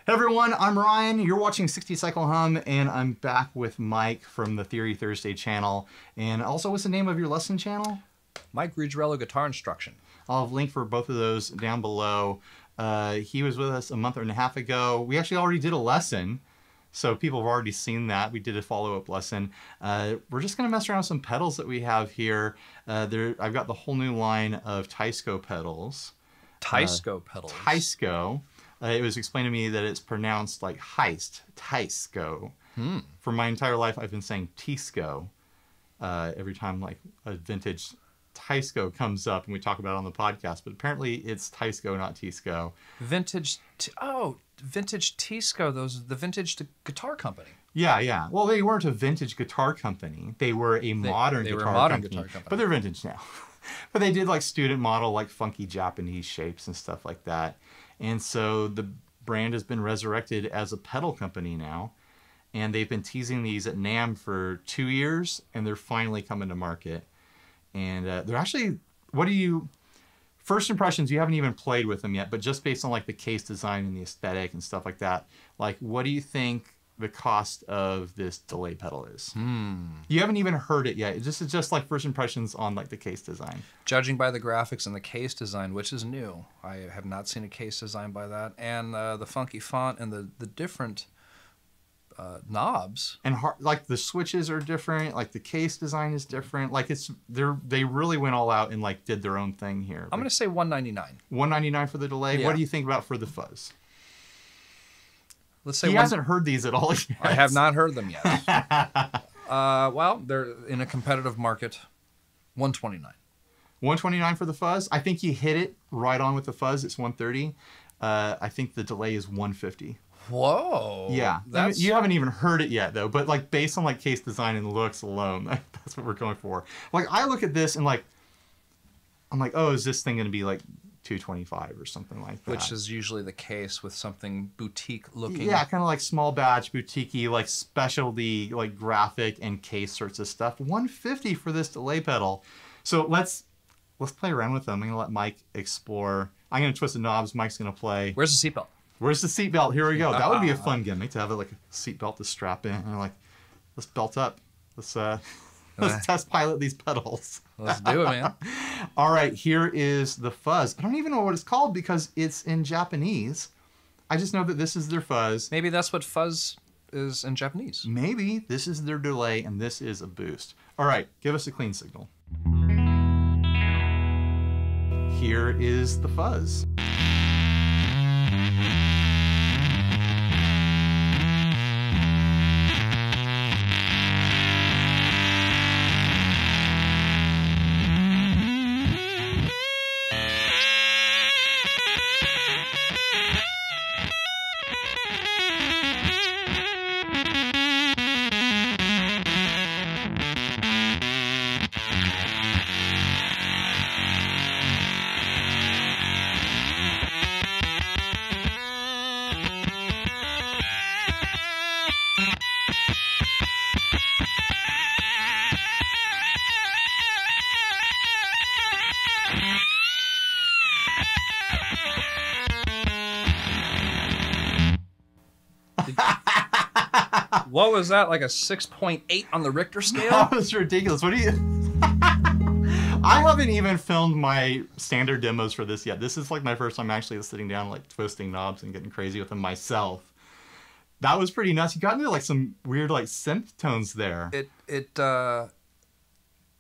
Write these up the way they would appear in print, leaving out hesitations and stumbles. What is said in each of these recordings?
Hey everyone, I'm Ryan. You're watching 60 Cycle Hum, and I'm back with Mike from the Theory Thursday channel. And also, what's the name of your lesson channel? Mike Ruggirello Guitar Instruction. I'll have a link for both of those down below. He was with us a month and a half ago. We actually already did a lesson, so people have already seen that. We did a follow-up lesson. We're just going to mess around with some pedals that we have here. I've got the whole new line of Teisco pedals. Teisco pedals. Teisco. It was explained to me that it's pronounced like heist, Teisco. For my entire life, I've been saying Teisco. Every time like a vintage Teisco comes up and we talk about it on the podcast, but apparently it's Teisco, not Teisco. Vintage Teisco, the vintage guitar company. Yeah. Well, they weren't a vintage guitar company. They were a modern guitar company. But they're vintage now. But they did like student model, like funky Japanese shapes and stuff like that. And so the brand has been resurrected as a pedal company now. And they've been teasing these at NAMM for 2 years, and they're finally coming to market. And they're actually, first impressions, you haven't even played with them yet, but just based on like the case design and the aesthetic and stuff like that, like what do you think the cost of this delay pedal is? You haven't even heard it yet. This is just like first impressions on like the case design. Judging by the graphics and the case design, which is new. I have not seen a case design by that. And the funky font and the different knobs. And like the switches are different, like the case design is different. Like they really went all out and like did their own thing here. I'm going to say $199. $199 for the delay. Yeah. What do you think about for the fuzz? Let's say he hasn't heard these at all yet. I have not heard them yet. Well, they're in a competitive market. $129. $129 for the fuzz. I think you hit it right on with the fuzz. It's $130. I think the delay is $150. Whoa. Yeah. I mean, you haven't even heard it yet though, but like based on like case design and looks alone, that's what we're going for. Like I look at this and like, I'm like, oh, is this thing going to be like $225 or something like that? Which is usually the case with something boutique looking. Yeah, kind of like small batch, boutique-y, like specialty, like graphic and case sorts of stuff. $150 for this delay pedal. So let's play around with them. I'm going to let Mike explore. I'm going to twist the knobs. Mike's going to play. Where's the seatbelt? Where's the seatbelt? Here we go. That would be a fun gimmick to have like a seatbelt to strap in. And like, let's belt up. Let's test pilot these pedals. Let's do it, man. All right, here is the fuzz. I don't even know what it's called because it's in Japanese. I just know that this is their fuzz. Maybe that's what fuzz is in Japanese. Maybe this is their delay and this is a boost. All right, give us a clean signal. Here is the fuzz. What was that, like a 6.8 on the Richter scale? That was ridiculous. What do you... I haven't even filmed my standard demos for this yet. This is like my first time actually sitting down like twisting knobs and getting crazy with them myself. That was pretty nuts. You got into like some weird like synth tones there.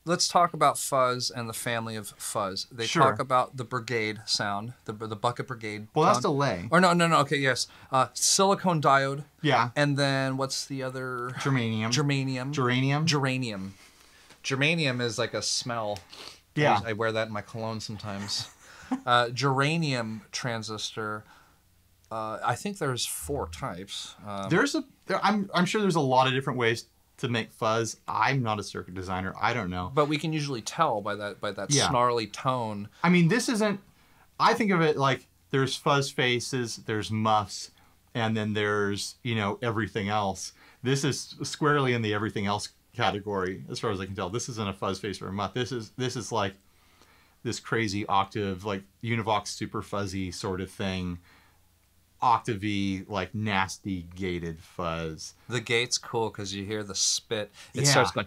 Let's talk about fuzz and the family of fuzz. They talk about the brigade sound, the bucket brigade. Well, that's delay. Or no. Okay, yes. Silicone diode. Yeah. And then what's the other? Germanium. Germanium is like a smell. Yeah. I wear that in my cologne sometimes. Geranium transistor. I think there's 4 types. I'm sure there's a lot of different ways to make fuzz. I'm not a circuit designer. I don't know. But we can usually tell by that snarly tone. I mean, this isn't... I think of it like there's fuzz faces, there's muffs, and then there's, you know, everything else. This is squarely in the everything else category, as far as I can tell. This isn't a fuzz face or a muff. This is like this crazy octave, like Univox super fuzzy sort of thing. octavey, like nasty gated fuzz. The gate's cool because you hear the spit. It starts going.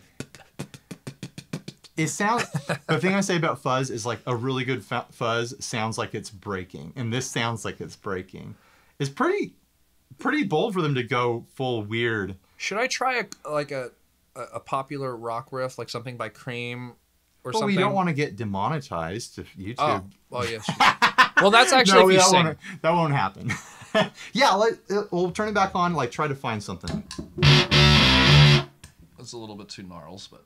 It sounds. The thing I say about fuzz is like a really good fuzz sounds like it's breaking, and this sounds like it's breaking. It's pretty bold for them to go full weird. Should I try a popular rock riff, like something by Cream or something? Well, we don't want to get demonetized if YouTube. Oh yes. Well, that's actually if you sing. That won't happen. Yeah, we'll turn it back on. Like, try to find something. That's a little bit too gnarls, but.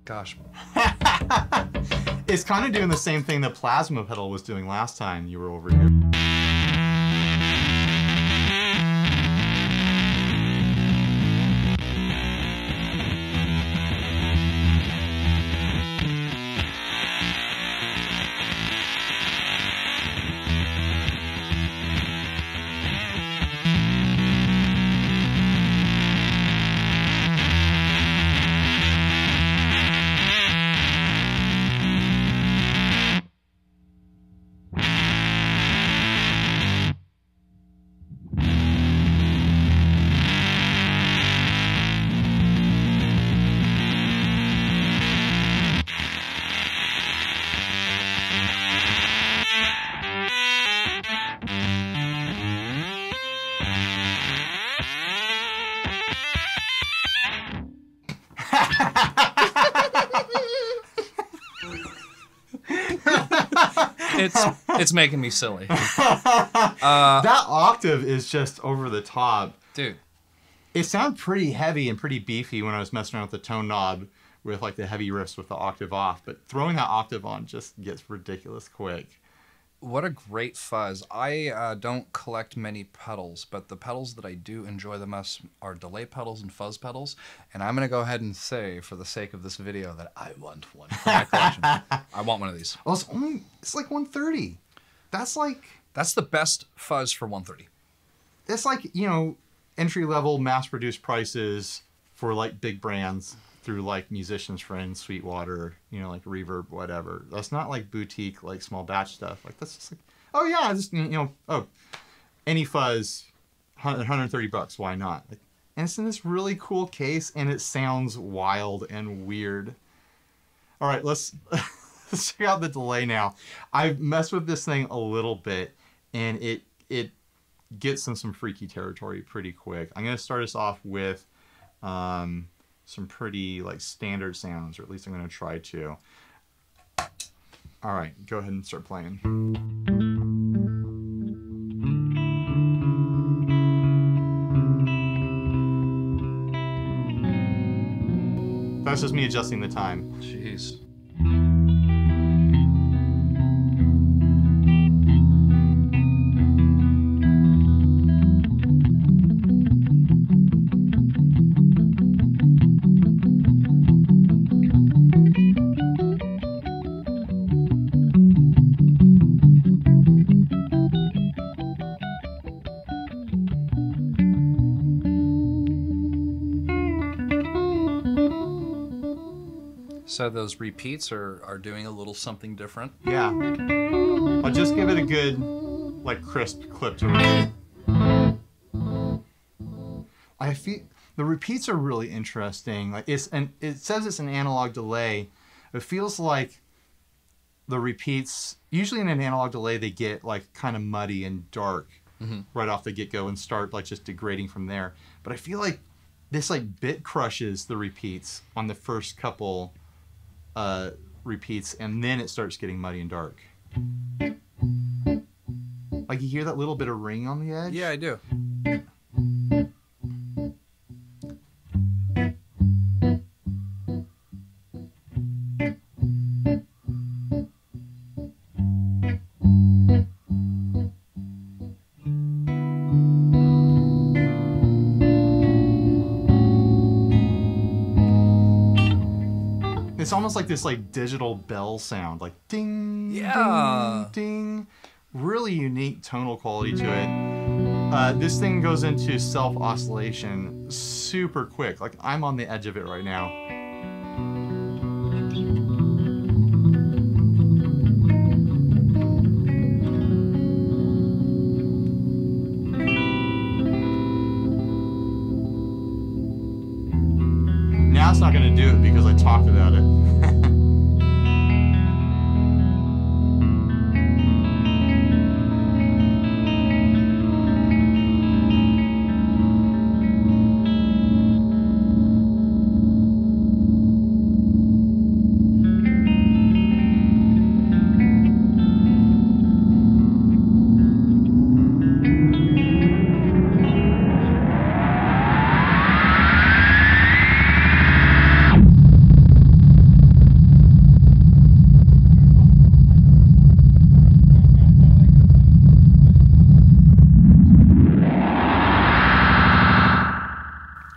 Gosh. It's kind of doing the same thing the plasma pedal was doing last time you were over here. It's making me silly. That octave is just over the top. Dude. It sounded pretty heavy and pretty beefy when I was messing around with the tone knob with like the heavy riffs with the octave off, but throwing that octave on just gets ridiculous quick. What a great fuzz. I don't collect many pedals, but the pedals that I do enjoy the most are delay pedals and fuzz pedals. And I'm going to go ahead and say, for the sake of this video, that I want one for my collection. I want one of these. Well, it's like $130. That's the best fuzz for $130. It's like, you know, entry-level mass-produced prices for like big brands through like Musician's Friend, Sweetwater, you know, like Reverb, whatever. That's not like boutique, like small batch stuff. Like that's just like, oh yeah, just, you know, oh, any fuzz, $130, why not? Like, and it's in this really cool case, and it sounds wild and weird. All right, let's check out the delay now. I've messed with this thing a little bit, and it gets in some freaky territory pretty quick. I'm gonna start us off with some pretty like standard sounds, or at least I'm going to try to. All right, go ahead and start playing. That's just me adjusting the time. Jeez. So those repeats are doing a little something different. Yeah. I'll just give it a good, like, crisp clip to it. I feel the repeats are really interesting. Like it says it's an analog delay. It feels like the repeats, usually in an analog delay, they get like kind of muddy and dark right off the get-go and start like just degrading from there. But I feel like this like bit crushes the repeats on the first couple repeats, and then it starts getting muddy and dark. Like you hear that little bit of ring on the edge? Yeah, I do. it's almost like this like digital bell sound, like ding, yeah, ding, ding. Really unique tonal quality to it. This thing goes into self-oscillation super quick. Like I'm on the edge of it right now. Now it's not going to do it because I talked about it.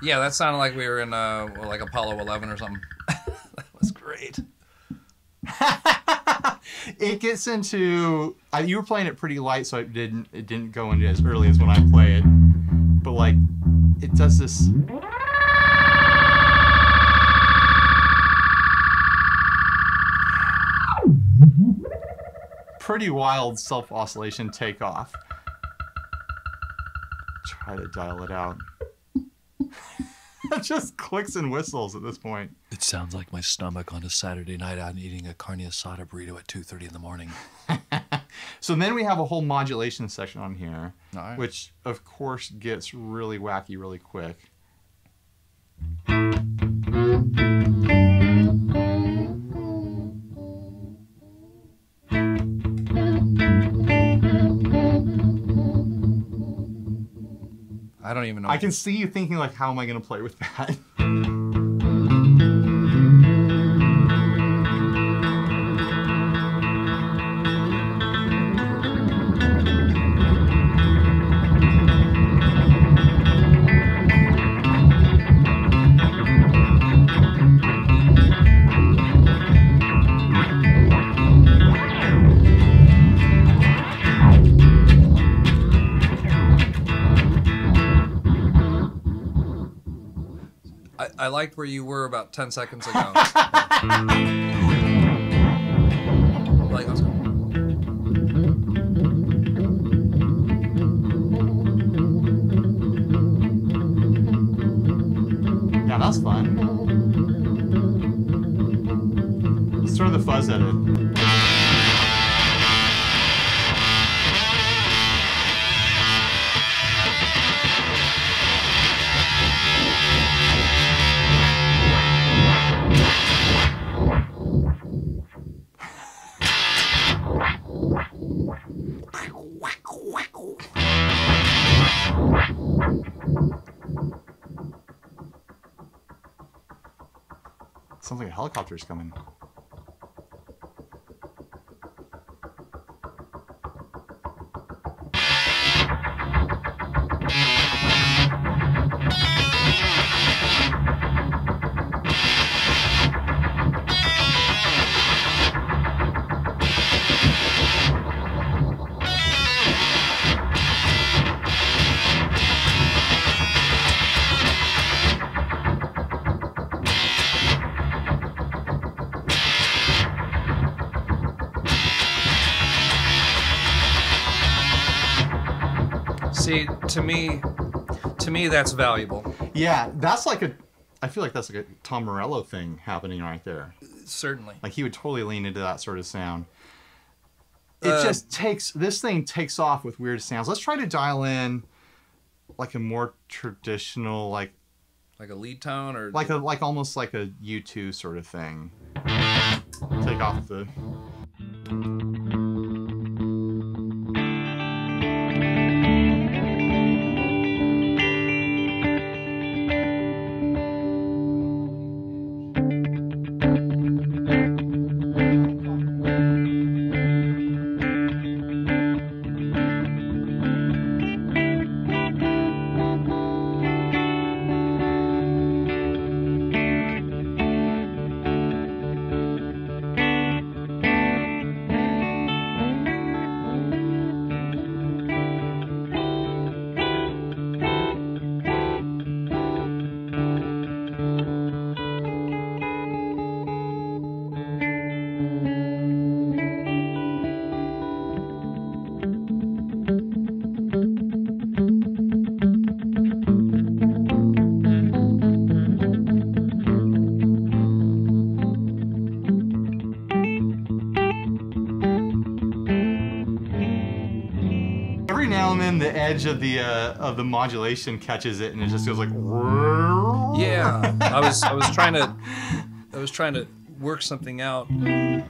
Yeah, that sounded like we were in like Apollo 11 or something. That was great. It gets into you were playing it pretty light, so it didn't go into as early as when I play it. But like it does this pretty wild self-oscillation takeoff. Try to dial it out. It just clicks and whistles at this point. It sounds like my stomach on a Saturday night out eating a carne asada burrito at 2:30 in the morning. So then we have a whole modulation section on here, right, which of course gets really wacky really quick. I don't even know. I can see you thinking like, how am I going to play with that? I liked where you were about 10 seconds ago. Like, let's go. Yeah, that's fun. Let's throw the fuzz at it. Sounds like a helicopter's coming. See, to me, that's valuable. Yeah, that's like I feel like that's like a Tom Morello thing happening right there. Certainly. Like he would totally lean into that sort of sound. It just this thing takes off with weird sounds. Let's try to dial in like a more traditional, like a lead tone, or like almost like a U2 sort of thing. Take off the... every now and then the edge of the modulation catches it, and it just goes like. Yeah, I was trying to work something out. You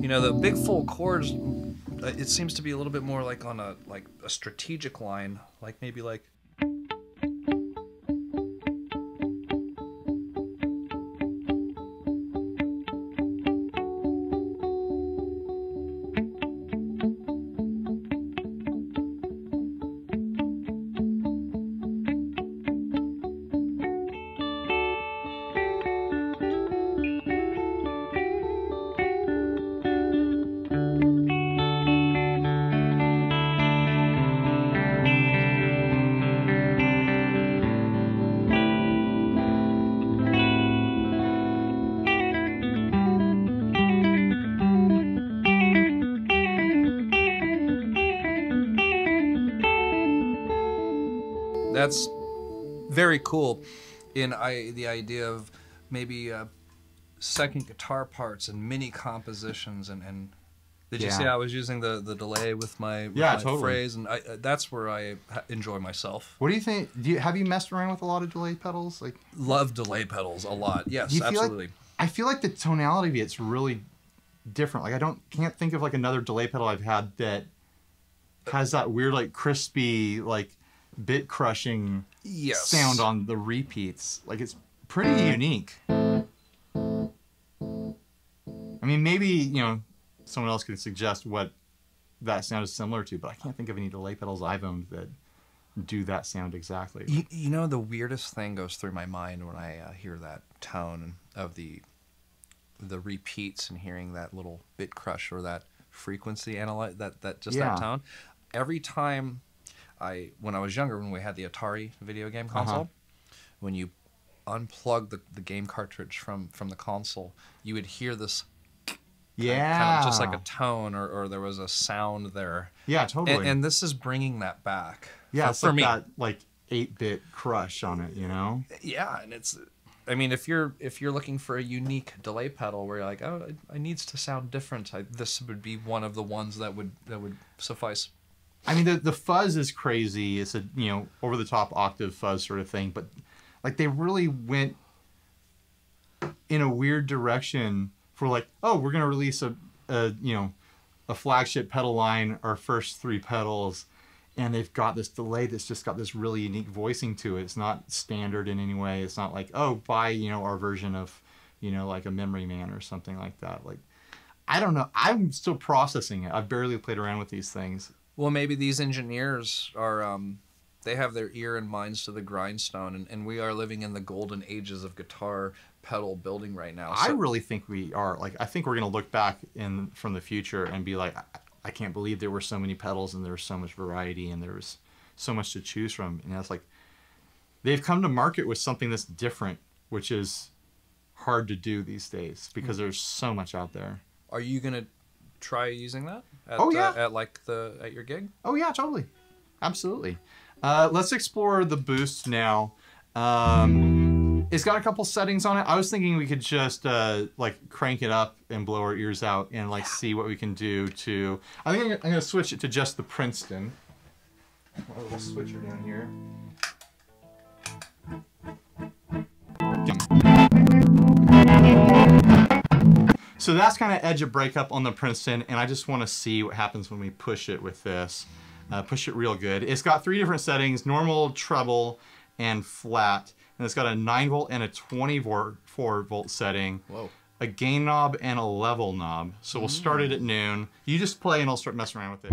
know, the big full chords. It seems to be a little bit more like on a strategic line, like maybe like. That's very cool in the idea of maybe second guitar parts and mini compositions and did you see I was using the delay with my totally. phrase, and that's where I enjoy myself. What do you think? Have you messed around with a lot of delay pedals? Like, love delay pedals a lot. Yes, absolutely. I feel like the tonality of it's really different. Like can't think of like another delay pedal I've had that has that weird like crispy like bit crushing sound on the repeats. Like it's pretty unique. I mean, maybe someone else could suggest what that sound is similar to, but I can't think of any delay pedals I've owned that do that sound exactly. You know, the weirdest thing goes through my mind when I hear that tone of the repeats and hearing that little bit crush or that frequency analyze that tone. Every time when I was younger, when we had the Atari video game console, when you unplug the game cartridge from the console, you would hear this kind of just like a tone or there was a sound there. Yeah, totally. And this is bringing that back. Yeah, it's like me. That like 8-bit crush on it, Yeah, and it's, I mean, if you're looking for a unique delay pedal where you're like, oh, it needs to sound different, this would be one of the ones that would suffice. I mean, the fuzz is crazy. It's a over the top octave fuzz sort of thing, but like they really went in a weird direction for like, oh, we're gonna release a flagship pedal line, our first 3 pedals, and they've got this delay that's just got this really unique voicing to it. It's not standard in any way. It's not like, oh, buy our version of like a Memory Man or something like that. Like, I don't know. I'm still processing it. I've barely played around with these things. Well, maybe these engineers are, they have their ear and minds to the grindstone, and we are living in the golden ages of guitar pedal building right now. So I really think we are. Like, I think we're going to look back from the future and be like, I can't believe there were so many pedals and there was so much variety and there was so much to choose from. And it's like, they've come to market with something that's different, which is hard to do these days because there's so much out there. Are you going to try using that at your gig? Oh yeah, totally, absolutely. Let's explore the boost now. It's got a couple settings on it. I was thinking we could just like crank it up and blow our ears out and like see what we can do to. I think I'm gonna switch it to just the Princeton. A little switcher down here. So that's kind of edge of breakup on the Princeton, and I just want to see what happens when we push it with this. Push it real good. It's got 3 different settings: normal, treble, and flat. And it's got a 9 volt and a 24 volt setting. Whoa. A gain knob and a level knob. So we'll start it at noon. You just play and I'll start messing around with it.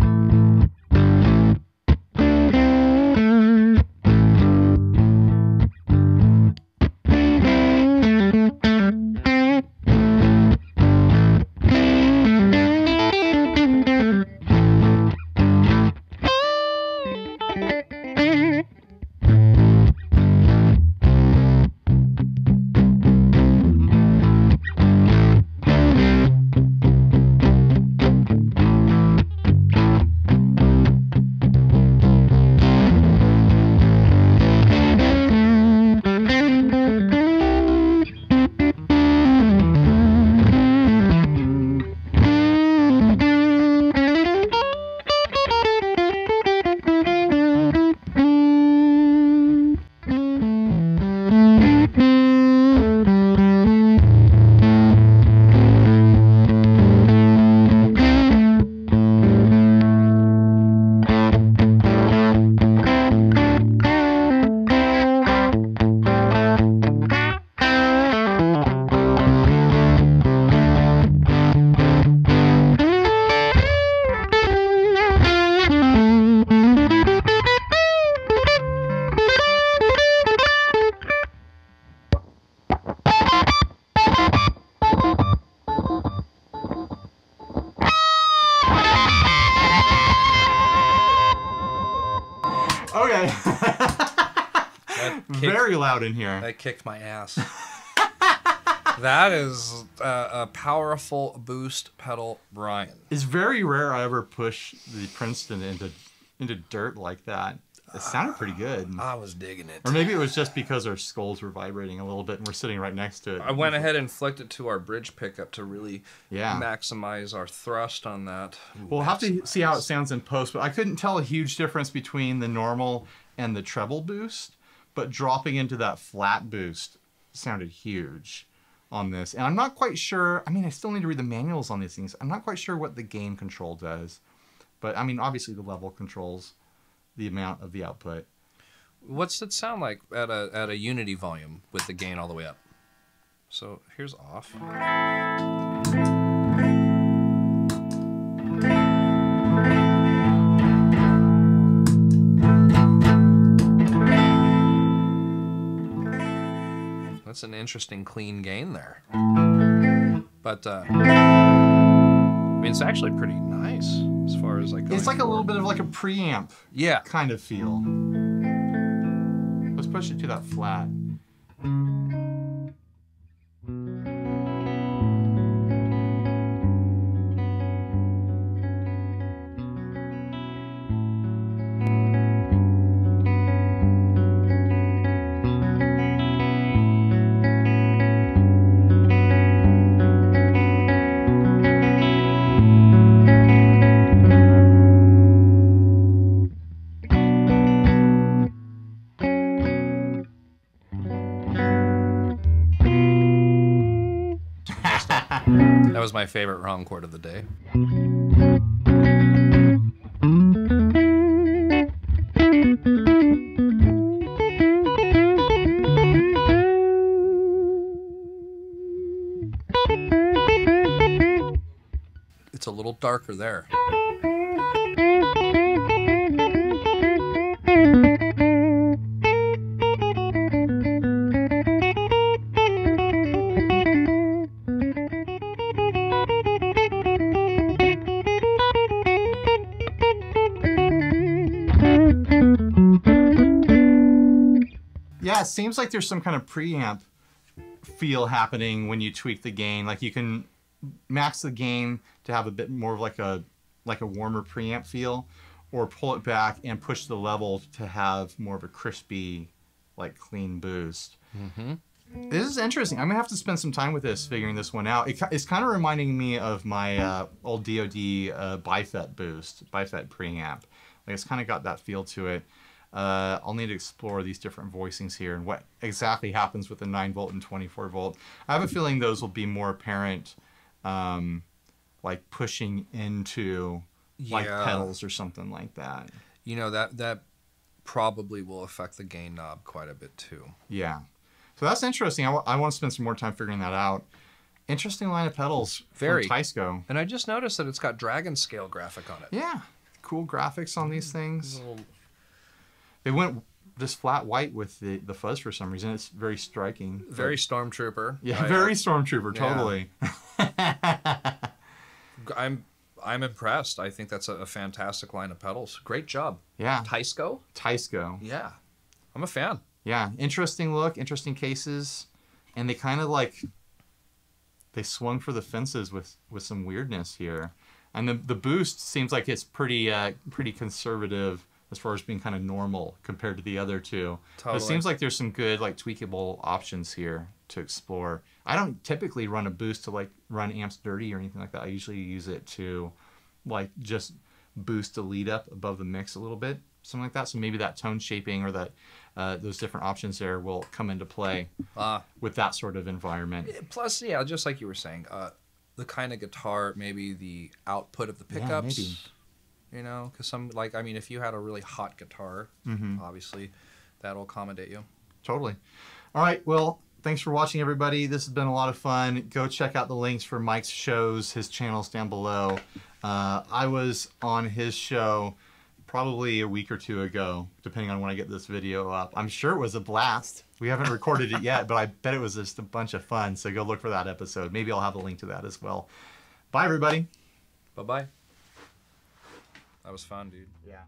Okay. Very loud in here. That kicked my ass. That is a powerful boost pedal, Brian. It's very rare I ever push the Princeton into dirt like that. It sounded pretty good. I was digging it. Or maybe it was just because our skulls were vibrating a little bit and we're sitting right next to it. I went ahead and flicked it to our bridge pickup to really maximize our thrust on that. We'll have to see how it sounds in post, but I couldn't tell a huge difference between the normal and the treble boost, but dropping into that flat boost sounded huge on this. And I'm not quite sure, I mean, I still need to read the manuals on these things. I'm not quite sure what the gain control does, but I mean, obviously the level controls the amount of the output. What's it sound like at a unity volume with the gain all the way up? So here's off. That's an interesting clean gain there. But I mean, it's actually pretty nice as far as like. It's like a little bit of like a preamp, kind of feel. Let's push it to that flat. That was my favorite wrong chord of the day. It's a little darker there. Yeah, it seems like there's some kind of preamp feel happening when you tweak the gain. Like you can max the gain to have a bit more of like a warmer preamp feel, or pull it back and push the level to have more of a crispy, like clean boost. This is interesting. I'm gonna have to spend some time with this, figuring this one out. It's kind of reminding me of my old DoD BiFET boost, BiFET preamp. Like it's kind of got that feel to it. I'll need to explore these different voicings here and what exactly happens with the 9-volt and 24-volt. I have a feeling those will be more apparent, like pushing into like pedals or something like that. You know, that probably will affect the gain knob quite a bit too. Yeah. So that's interesting. I want to spend some more time figuring that out. Interesting line of pedals from Teisco. And I just noticed that it's got dragon scale graphic on it. Yeah. Cool graphics on these things. They went this flat white with the fuzz for some reason. It's very striking. Very Stormtrooper. Yeah, very Stormtrooper, totally. Yeah. I'm impressed. I think that's a fantastic line of pedals. Great job. Yeah. Teisco? Teisco. Yeah. I'm a fan. Yeah. Interesting look, interesting cases. And they kind of like, they swung for the fences with some weirdness here. And the boost seems like it's pretty conservative as far as being kind of normal compared to the other two. Totally. But it seems like there's some good like tweakable options here to explore. I don't typically run a boost to like run amps dirty or anything like that. I usually use it to like just boost the lead up above the mix a little bit, something like that. So maybe that tone shaping or that those different options there will come into play with that sort of environment. Plus, yeah, just like you were saying, the kind of guitar, maybe the output of the pickups. Yeah, maybe. You know, because I mean, if you had a really hot guitar, obviously that'll accommodate you. Totally. All right. Well, thanks for watching, everybody. This has been a lot of fun. Go check out the links for Mike's shows, his channels down below. I was on his show probably a week or two ago, depending on when I get this video up. I'm sure it was a blast. We haven't recorded it yet, but I bet it was just a bunch of fun. So go look for that episode. Maybe I'll have a link to that as well. Bye, everybody. Bye-bye. That was fun, dude. Yeah.